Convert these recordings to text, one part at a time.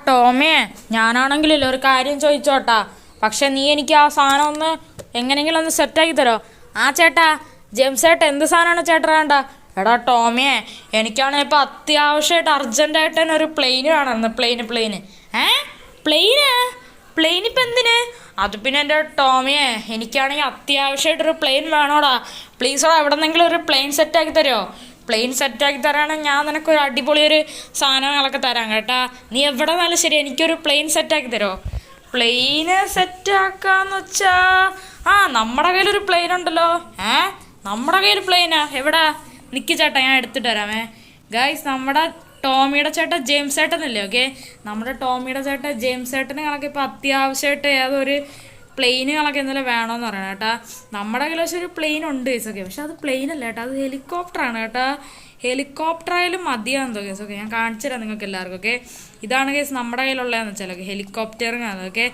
ടോമേ, ഞാനാണെങ്കിലല്ലോ ഒരു കാര്യം ചോദിച്ചോട്ടാ. പക്ഷെ നീ എനിക്ക് ആ സാധനം ഒന്ന് എങ്ങനെയെങ്കിലും ഒന്ന് സെറ്റാക്കി തരോ? ആ ചേട്ടാ, ജെയിംസ് ചേട്ടാ, എന്ത് സാധനമാണ് ചേട്ടാ വേണ്ട? എടാ ടോമേ, എനിക്കാണെങ്കിൽ ഇപ്പോൾ അത്യാവശ്യമായിട്ട് അർജൻറ്റായിട്ട് തന്നെ ഒരു പ്ലെയിന് വേണമെന്ന്. പ്ലെയിന് പ്ലെയിൻ ഇപ്പം എന്തിന്? അത് പിന്നെ എൻ്റെ ടോമിയെ, എനിക്കാണെങ്കിൽ അത്യാവശ്യമായിട്ടൊരു പ്ലെയിൻ വേണോടാ. പ്ലീസോടാ, എവിടെ നിന്നെങ്കിലും ഒരു പ്ലെയിൻ സെറ്റാക്കി തരുമോ? പ്ലെയിൻ സെറ്റാക്കി തരാണെങ്കിൽ ഞാൻ നിനക്കൊരു അടിപൊളി ഒരു സാധനങ്ങളൊക്കെ തരാം കേട്ടാ. നീ എവിടെ നിന്നാലും ശരി, എനിക്കൊരു പ്ലെയിൻ സെറ്റാക്കി തരുമോ? പ്ലെയിന് സെറ്റാക്കാന്ന് വെച്ചാ നമ്മുടെ കയ്യിലൊരു പ്ലെയിൻ ഉണ്ടല്ലോ. നമ്മുടെ കയ്യിൽ പ്ലെയിനാ? എവിടാ? നിൽക്കി ചേട്ടാ, ഞാൻ എടുത്തിട്ട് തരാമേ. ഗൈസ്, നമ്മുടെ ടോമിയുടെ ചേട്ടൻ ജെയിംസ് ചേട്ടനല്ലേ? ഓക്കെ, നമ്മുടെ ടോമിയുടെ ചേട്ടൻ ജെയിംസ് ചേട്ടന് കണക്ക് ഇപ്പോൾ അത്യാവശ്യമായിട്ട് ഏതൊരു പ്ലെയിനുകളൊക്കെ എന്തെങ്കിലും വേണമെന്ന് പറയണം കേട്ടാ. നമ്മുടെ കയ്യിൽ പക്ഷേ ഒരു പ്ലെയിൻ ഉണ്ട് കേസൊക്കെ, പക്ഷെ അത് പ്ലെയിൻ അല്ല കേട്ടോ, അത് ഹെലികോപ്റ്ററാണ് കേട്ടോ. ഹെലികോപ്റ്ററായാലും മതിയാണെന്ന് തോന്നുന്നു കേസൊക്കെ. ഞാൻ കാണിച്ചു തരാം നിങ്ങൾക്ക് എല്ലാവർക്കും. ഓക്കെ, ഇതാണ് കേസ് നമ്മുടെ കയ്യിലുള്ളതെന്ന് വെച്ചാൽ. ഓക്കെ, ഹെലികോപ്റ്ററിനാണ്. ഓക്കെ,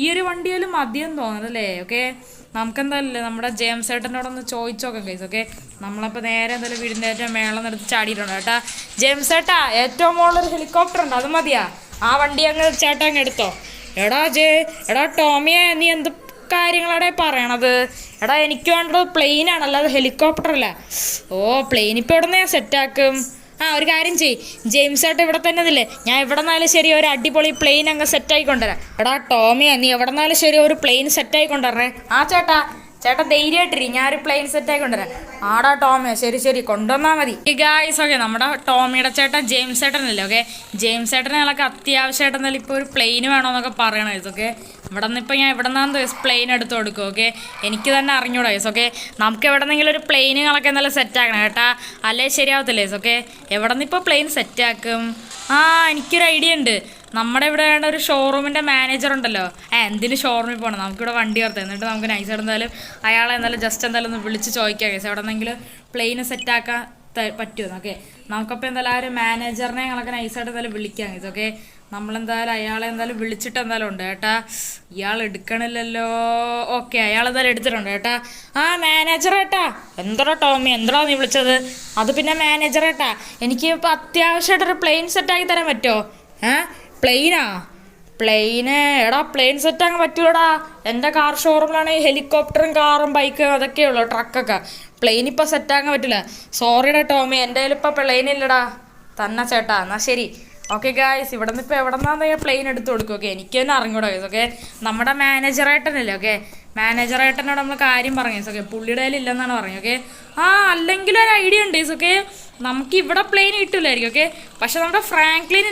ഈ ഒരു വണ്ടിയാലും മതിയെന്ന് തോന്നുന്നല്ലേ? ഓക്കെ, നമുക്കെന്തായാലും നമ്മുടെ ജെയിംസ് ചേട്ടനോടൊന്ന് ചോദിച്ചു നോക്കാം കേസ്. ഓക്കെ, നമ്മളപ്പോൾ നേരെ എന്തായാലും വീടിൻ്റെ ഏറ്റവും മേളം നിർത്തി ചാടിയിട്ടുണ്ട് കേട്ടാ. ജെയിംസ് ചേട്ടാ, ഏറ്റവും മുകളിലൊരു ഹെലികോപ്റ്റർ ഉണ്ട്, അത് മതിയാ? ആ വണ്ടി അങ്ങ് ചേട്ടാ അങ്ങ് എടുത്തോ. എടാ ടോമിയെ, നീ എന്ത് കാര്യങ്ങളാടെ പറയണത്? എടാ, എനിക്ക് വേണ്ടത് പ്ലെയിനാണ്, അല്ലാതെ ഹെലികോപ്റ്റർ അല്ല. ഓ, പ്ലെയിൻ ഇപ്പോൾ ഇവിടെ നിന്ന് ഞാൻ സെറ്റാക്കും. ഒരു കാര്യം ചെയ്യ്, ജെയിംസ് ചേട്ടൻ ഇവിടെ തന്നെ ഇല്ലേ, ഞാൻ എവിടെ നിന്നാലും ശരി ഒരു അടിപൊളി പ്ലെയിൻ അങ്ങ് സെറ്റായി കൊണ്ടുവരാം. എടാ ടോമിയെ, നീ എവിടെ നിന്നാലും ശരി ഒരു പ്ലെയിൻ സെറ്റായി കൊണ്ടുവരണേ. ചേട്ടാ ധൈര്യമായിട്ടിരി, ഞാനൊരു പ്ലെയിൻ സെറ്റായി കൊണ്ടുവരാം. ആടാ ടോമേ, ശരി കൊണ്ടുവന്നാൽ മതി. ഈ ഗായ്സ്, ഓക്കെ, നമ്മുടെ ടോമിയുടെ ചേട്ടൻ ജെയിംസ് ചേട്ടനല്ലേ? ഓക്കെ, ജെയിംസ് ചേട്ടനെ ഞങ്ങൾക്ക് അത്യാവശ്യമായിട്ട് എന്തായാലും ഇപ്പോൾ ഒരു പ്ലെയിൻ വേണമെന്നൊക്കെ പറയണം ഗൈസ്. ഓക്കെ, ഇവിടെ നിന്ന് ഇപ്പോൾ ഞാൻ എവിടെ നിന്നാന്ന് പ്ലെയിൻ എടുത്ത് കൊടുക്കും. ഓക്കെ, എനിക്ക് തന്നെ അറിഞ്ഞൂടാ ഗൈസ്. ഓക്കെ, നമുക്ക് എവിടെ നിന്നെങ്കിലും ഒരു പ്ലെയിനുകളൊക്കെ എന്തായാലും സെറ്റാക്കണം കേട്ടാ, അല്ലേ ശരിയാവത്തില്ല ഗൈസ്. ഓക്കെ, എവിടെ നിന്ന് ഇപ്പോൾ പ്ലെയിൻ സെറ്റാക്കും? എനിക്കൊരു ഐഡിയ ഉണ്ട്. നമ്മുടെ ഇവിടെ വേണ്ട ഒരു ഷോറൂമിൻ്റെ മാനേജർ ഉണ്ടല്ലോ. എന്തിന് ഷോറൂമിൽ പോകണം, നമുക്കിവിടെ വണ്ടി ഓർത്ത്, എന്നിട്ട് നമുക്ക് നൈസായിട്ട് എന്തായാലും അയാളെ എന്തായാലും ജസ്റ്റ് എന്തായാലും ഒന്ന് വിളിച്ച് ചോദിക്കാം കേസ്, എവിടെ നിന്നെങ്കിലും പ്ലെയിന് സെറ്റാക്കാൻ പറ്റുമോ? ഓക്കെ, നമുക്കപ്പോൾ എന്തായാലും ആ ഒരു മാനേജറിനെ ഞങ്ങളൊക്കെ നൈസായിട്ട് എന്തായാലും വിളിക്കാം കേസ്. ഓക്കെ, നമ്മളെന്തായാലും അയാളെ എന്തായാലും വിളിച്ചിട്ട് എന്തായാലും ഉണ്ട് കേട്ടാ. ഇയാൾ എടുക്കണില്ലല്ലോ. ഓക്കെ, അയാൾ എന്തായാലും എടുത്തിട്ടുണ്ട് കേട്ടാ. മാനേജർ ഏട്ടാ. എന്താ ടോമി, എന്താ നീ വിളിച്ചത്? അത് പിന്നെ മാനേജർ ഏട്ടാ, എനിക്ക് ഇപ്പോൾ അത്യാവശ്യമായിട്ടൊരു പ്ലെയിൻ സെറ്റാക്കി തരാൻ പറ്റുമോ? പ്ലെയിന് എടാ, പ്ലെയിൻ സെറ്റാക്കാൻ പറ്റൂടാ. എൻ്റെ കാർ ഷോറൂമിലാണെങ്കിൽ ഹെലികോപ്റ്ററും കാറും ബൈക്കും അതൊക്കെ ഉള്ളൂ, ട്രക്കൊക്കെ. പ്ലെയിൻ ഇപ്പോൾ സെറ്റാക്കാൻ പറ്റില്ല. സോറിടാ ടോമി, എൻ്റെ കയ്യിൽ ഇപ്പോൾ പ്ലെയിൻ ഇല്ലടാ. തന്നെ ചേട്ടാ, എന്നാൽ ശരി. ഓക്കെ ഗായ്സ്, ഇവിടെ നിന്ന് ഇപ്പോൾ എവിടെ നിന്നാണ് പ്ലെയിൻ എടുത്ത് കൊടുക്കും. ഓക്കെ, എനിക്ക് തന്നെ അറിഞ്ഞൂടാ ഗൈസ്. ഓക്കെ, നമ്മുടെ മാനേജറായിട്ടനല്ലേ? ഓക്കെ, മാനേജറായിട്ടനോട് നമ്മൾ കാര്യം പറഞ്ഞു ഗൈസ്. ഓക്കെ, പുള്ളിയുടെ കയ്യിൽ ഇല്ലെന്നാണ് പറഞ്ഞത്. ഓക്കെ, അല്ലെങ്കിൽ ഒരു ഐഡിയ ഉണ്ട് ഗൈസ്. ഓക്കെ, നമുക്ക് ഇവിടെ പ്ലെയിൻ കിട്ടില്ലായിരിക്കും. ഓക്കെ, പക്ഷെ നമ്മുടെ ഫ്രാങ്ക്ലിൻ.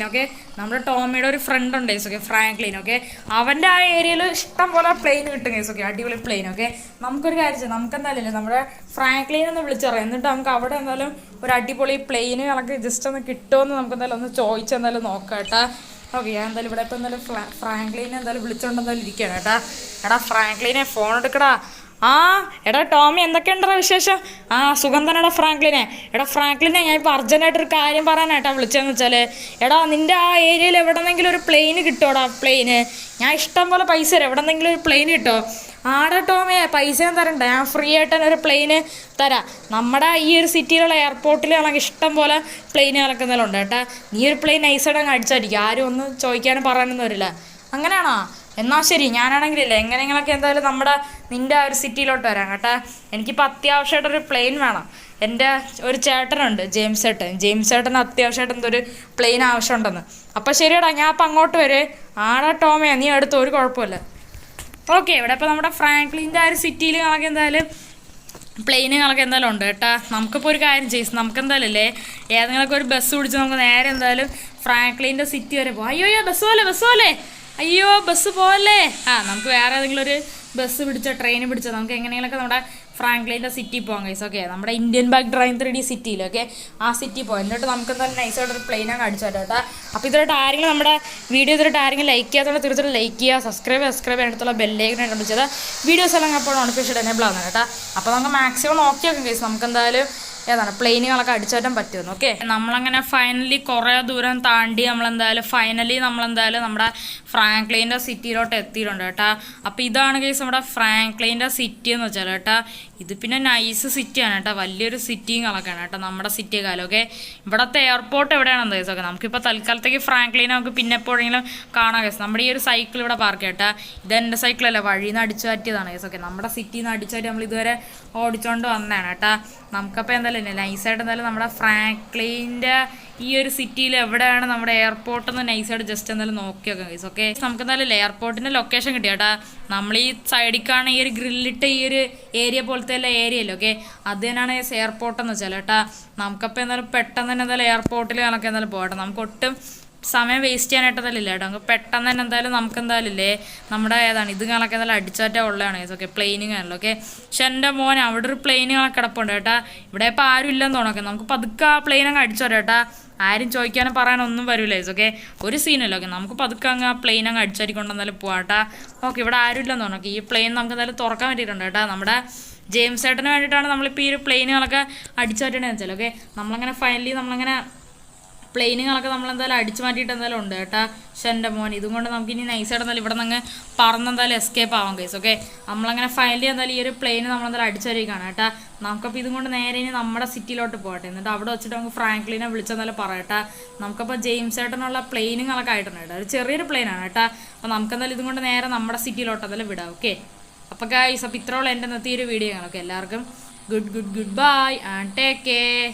ഓക്കെ, നമ്മുടെ ടോമിയുടെ ഒരു ഫ്രണ്ട് ഉണ്ട് ഗൈസ്. Okay, Franklin. ഓക്കെ, അവൻ്റെ ആ ഏരിയയിൽ ഇഷ്ടം പോലെ പ്ലെയിൻ കിട്ടും ഗൈസ്. ഓക്കെ, അടിപൊളി പ്ലെയിൻ. ഓക്കെ, നമുക്കൊരു കാര്യം ചെയ്യാം, നമുക്ക് എന്തായാലും നമ്മുടെ ഫ്രാങ്ക്ലിനെ ഒന്ന് വിളിച്ചറിയാം, എന്നിട്ട് നമുക്ക് അവിടെ എന്തായാലും ഒരു അടിപൊളി പ്ലെയിന് കണക്ക് ജസ്റ്റ് ഒന്ന് കിട്ടുമെന്ന് നമുക്ക് എന്തായാലും ഒന്ന് ചോദിച്ചെന്തായാലും നോക്കാം കേട്ടാ. ഓക്കെ, ഞാൻ എന്തായാലും ഇവിടെ ഇപ്പോൾ എന്തായാലും ഫ്രാങ്ക്ലിനെ എന്തായാലും വിളിച്ചുകൊണ്ട് എന്തായാലും ഇരിക്കുകയാണ് കേട്ടാ. എടാ ഫ്രാങ്ക്ലിനെ, ഫോൺ എടുക്കടാ. എടാ ടോമി, എന്തൊക്കെയുണ്ടോ വിശേഷം? സുഖം തന്നെടാ ഫ്രാങ്ക്ലിനെ. ഞാൻ ഇപ്പോൾ അർജൻറ്റായിട്ടൊരു കാര്യം പറയാനായിട്ടാ വിളിച്ചതെന്ന് വെച്ചാൽ, എടാ നിൻ്റെ ആ ഏരിയയിൽ എവിടെന്നെങ്കിലും ഒരു പ്ലെയിന് കിട്ടുമോടാ? പ്ലെയിന് ഞാൻ ഇഷ്ടം പോലെ പൈസ തരാം, എവിടെന്നെങ്കിലും ഒരു പ്ലെയിൻ കിട്ടുമോ? ആടാ ടോമിയെ, പൈസ ഞാൻ തരണ്ട, ഞാൻ ഫ്രീ ആയിട്ട് തന്നെ ഒരു പ്ലെയിന് തരാം. നമ്മുടെ ഈ ഒരു സിറ്റിയിലുള്ള എയർപോർട്ടിലാണെങ്കിൽ ഇഷ്ടം പോലെ പ്ലെയിനുകളൊക്കെ എന്തായാലും ഉണ്ട് കേട്ടാ. നീ ഒരു പ്ലെയിൻ നൈസായിട്ട് അങ്ങ് അടിച്ചായിരിക്കും, ആരും ഒന്നും ചോദിക്കാനും പറയാനൊന്നും വരില്ല. അങ്ങനെയാണോ? എന്നാൽ ശരി, ഞാനാണെങ്കിലില്ല എങ്ങനെയെങ്കിലൊക്കെ എന്തായാലും നിൻ്റെ ആ ഒരു സിറ്റിയിലോട്ട് വരാം കേട്ടാ. എനിക്കിപ്പോൾ അത്യാവശ്യമായിട്ടൊരു പ്ലെയിൻ വേണം. എൻ്റെ ഒരു ചേട്ടനുണ്ട്, ജെയിംസ് ചേട്ടന് അത്യാവശ്യമായിട്ട് എന്തൊരു പ്ലെയിൻ ആവശ്യമുണ്ടെന്ന്. അപ്പോൾ ശരിയടാ, ഞാൻ അപ്പം അങ്ങോട്ട് വരെ. ആടാ ടോമേ, നീ എടുത്തോ, ഒരു കുഴപ്പമില്ല. ഓക്കെ, ഇവിടെ ഇപ്പോൾ നമ്മുടെ ഫ്രാങ്ക്ലിൻ്റെ ആ ഒരു സിറ്റിയിൽ കണക്ക് എന്തായാലും പ്ലെയിനുകളൊക്കെ എന്തായാലും ഉണ്ട് കേട്ടാ. നമുക്കിപ്പോൾ ഒരു കാര്യം ചെയ്യും, നമുക്ക് എന്തായാലും അല്ലേ ഏതെങ്കിലുമൊക്കെ ഒരു ബസ് പിടിച്ച് നമുക്ക് നേരെ എന്തായാലും ഫ്രാങ്ക്ലിൻ്റെ സിറ്റി വരെ പോകാം. അയ്യോ ബസ് പോലെ അയ്യോ ബസ് പോവല്ലേ. നമുക്ക് വേറെ ഏതെങ്കിലും ഒരു ബസ് പിടിച്ചോ ട്രെയിൻ പിടിച്ചോ നമുക്ക് എങ്ങനെയെങ്കിലൊക്കെ നമ്മുടെ ഫ്രാങ്ക്ലിൻ്റെ സിറ്റി പോകാം ഗൈസ്. ഓക്കെ, നമ്മുടെ ഇന്ത്യൻ ബാഗ് ഡ്രൈവ് 3D സിറ്റിയിൽ. ഓക്കെ, ആ സിറ്റി പോകാം. എന്നിട്ട് നമുക്ക് എന്തായാലും നൈസായിട്ടൊരു പ്ലെയിൻ അങ്ങ് അടിച്ചു തരാം കേട്ടോ. അപ്പോൾ ഇതിലോട്ട് ആരെങ്കിലും നമ്മുടെ വീഡിയോ ആരെങ്കിലും ലൈക്ക് ചെയ്യാത്തതുകൊണ്ട് തീർച്ചയായിട്ടും ലൈക്ക് ചെയ്യുക, സബ്സ്ക്രൈബ് അടുത്തുള്ള ബെല്ലേക്ക് കണ്ടിച്ചത് വീഡിയോസ് എല്ലാം അപ്പോൾ നോട്ടിഫിക്കേഷൻ എനേബിൾ ആവുന്നത് കേട്ടോ. അപ്പോൾ നമുക്ക് മാക്സിമം നോക്കി നോക്കാം ഗൈസ്. നമുക്ക് എന്തായാലും ഏതാണ് പ്ലെയിനുകളൊക്കെ അടിച്ചേറ്റാൻ പറ്റുമെന്ന്. ഓക്കെ, നമ്മളങ്ങനെ ഫൈനലി കുറേ ദൂരം താണ്ടി നമ്മളെന്തായാലും നമ്മുടെ ഫ്രാങ്ക്ലിൻ്റെ സിറ്റിയിലോട്ട് എത്തിയിട്ടുണ്ട് കേട്ടാ. അപ്പോൾ ഇതാണ് കേസ് നമ്മുടെ ഫ്രാങ്ക്ലിൻ്റെ സിറ്റി എന്ന് വെച്ചാൽ കേട്ടാ. ഇത് പിന്നെ നൈസ് സിറ്റിയാണ് കേട്ടോ, വലിയൊരു സിറ്റിയും കളക്കാണ് കേട്ടോ നമ്മുടെ സിറ്റി കാലം. ഓക്കെ, ഇവിടുത്തെ എയർപോർട്ട് എവിടെയാണെന്ന് കേസ്. ഓക്കെ, നമുക്കിപ്പോൾ തൽക്കാലത്തേക്ക് ഫ്രാങ്ക്ലിനെ നമുക്ക് പിന്നെ എപ്പോഴെങ്കിലും കാണാം കേസ്. നമ്മുടെ ഈ ഒരു സൈക്കിൾ ഇവിടെ പാർക്ക് കേട്ടാ. ഇതെൻ്റെ സൈക്കിളല്ല, വഴിയിൽ നിന്ന് അടിച്ചു മാറ്റിയതാണ് കേസ്. ഓക്കെ, നമ്മുടെ സിറ്റിയിൽ നിന്ന് അടിച്ചു മാറ്റി നമ്മൾ ഇതുവരെ ഓടിച്ചുകൊണ്ട് വന്നതാണ് കേട്ടാ. നമുക്കപ്പോൾ എന്തായാലും നൈസായിട്ട് എന്തായാലും നമ്മുടെ ഫ്രാങ്ക്ലിൻ്റെ ഈ ഒരു സിറ്റിയിൽ എവിടെയാണ് നമ്മുടെ എയർപോർട്ട് എന്ന് നൈസായിട്ട് ജസ്റ്റ് എന്തായാലും നോക്കി നോക്കാം ഗൈസ്. ഓക്കെ, നമുക്ക് എന്തായാലും എയർപോർട്ടിൻ്റെ ലൊക്കേഷൻ കിട്ടി കേട്ടാ. നമ്മൾ ഈ സൈഡിലേക്കാണ് ഈ ഒരു ഗ്രില്ലിട്ട ഈ ഒരു ഏരിയ പോലത്തെ എല്ലാ ഏരിയ അല്ലേ. ഓക്കെ, അത് തന്നെയാണ് എയർപോർട്ട് എന്ന് വെച്ചാൽ കേട്ടാ. നമുക്കപ്പോൾ എന്തായാലും പെട്ടെന്ന് തന്നെ എന്തായാലും എയർപോർട്ടിൽ കണക്ക് എന്തായാലും പോകട്ടെ. നമുക്ക് ഒട്ടും സമയം വേസ്റ്റ് ചെയ്യാനായിട്ടതല്ല കേട്ടോ. നമുക്ക് പെട്ടെന്ന് തന്നെ എന്തായാലും നമുക്ക് എന്തായാലും ഇല്ലേ നമ്മുടെ ഏതാണ് ഇത് കണക്ക് എന്തായാലും അടിച്ചാറ്റ ഉള്ളതാണ് കേസ്. ഓക്കെ, പ്ലെയിനിങ് ആണല്ലോ. ഓക്കെ, പക്ഷെ എൻ്റെ മോൻ അവിടെ ഒരു പ്ലെയിനുകളൊക്കെ കിടപ്പുണ്ട് കേട്ടാ. ഇവിടെ ഇപ്പോൾ ആരും ഇല്ലെന്ന് തോന്നൊക്കെ, നമുക്ക് പതുക്കെ ആ പ്ലെയിൻ അങ്ങ് അടിച്ചു തരാം കേട്ടാ. ആരും ചോദിക്കാനും പറയാനൊന്നും വരില്ല ഗൈസ്. ഓക്കെ, ഒരു സീനല്ലോ. ഓക്കെ, നമുക്ക് പതുക്കെ അങ്ങ് ആ പ്ലെയിൻ അങ്ങ് അടിച്ചടിക്കൊണ്ടെന്നാലും പോകാട്ടാ. ഓക്കെ, ഇവിടെ ആരും ഇല്ലെന്ന് തോന്നുന്നു. ഈ പ്ലെയിൻ നമുക്ക് എന്തായാലും തുറക്കാൻ പറ്റിയിട്ടുണ്ട് കേട്ടോ. നമ്മുടെ ജെയിംസ് ഏട്ടന് വേണ്ടിയിട്ടാണ് നമ്മളിപ്പോൾ ഈ ഒരു പ്ലെയിനുകളൊക്കെ അടിച്ചാറ്റേണ്ടതെന്ന് വെച്ചാൽ. ഓക്കെ, നമ്മളങ്ങനെ ഫൈനലി നമ്മളങ്ങനെ പ്ലെയിനുകളൊക്കെ നമ്മളെന്തായാലും അടിച്ചു മാറ്റിയിട്ട് എന്തായാലും ഉണ്ട് കേട്ടാ. പക്ഷെ എൻ്റെ മോൻ ഇതും കൊണ്ട് നമുക്ക് ഇനി നൈസായിട്ട് എന്തായാലും ഇവിടെ നിന്ന് പറന്നെന്തായാലും എസ്കേപ്പ് ആവാം കേസ്. ഓക്കെ, നമ്മളങ്ങനെ ഫൈനലി എന്തായാലും ഈ ഒരു പ്ലെയിന് നമ്മളെന്തായാലും അടിച്ചറിയിക്കാണ് കേട്ടാ. നമുക്കപ്പോൾ ഇതും കൊണ്ട് നേരെ ഇനി നമ്മുടെ സിറ്റിയിലോട്ട് പോകട്ടെ. എന്നിട്ട് അവിടെ വെച്ചിട്ട് നമുക്ക് ഫ്രാങ്ക്ലിനെ വിളിച്ചെന്നാലും പറയട്ടെ. നമുക്കപ്പോൾ ജെയിംസ് ഏട്ടനുള്ള പ്ലെയിനുകളൊക്കെ ആയിട്ടുണ്ട് കേട്ടോ. ഒരു ചെറിയൊരു പ്ലെയിനാണ് കേട്ടാ. അപ്പോൾ നമുക്കെന്തായാലും ഇതും കൊണ്ട് നേരെ നമ്മുടെ സിറ്റിയിലോട്ട് എന്തായാലും വിടാം. ഓക്കെ, അപ്പോൾ ഗൈസ്, അപ്പോൾ ഇത്രയുള്ള എൻ്റെ ഇന്നത്തെ ഈ ഒരു വീഡിയോ കാണാം. ഓക്കെ, എല്ലാവർക്കും good bye and take care.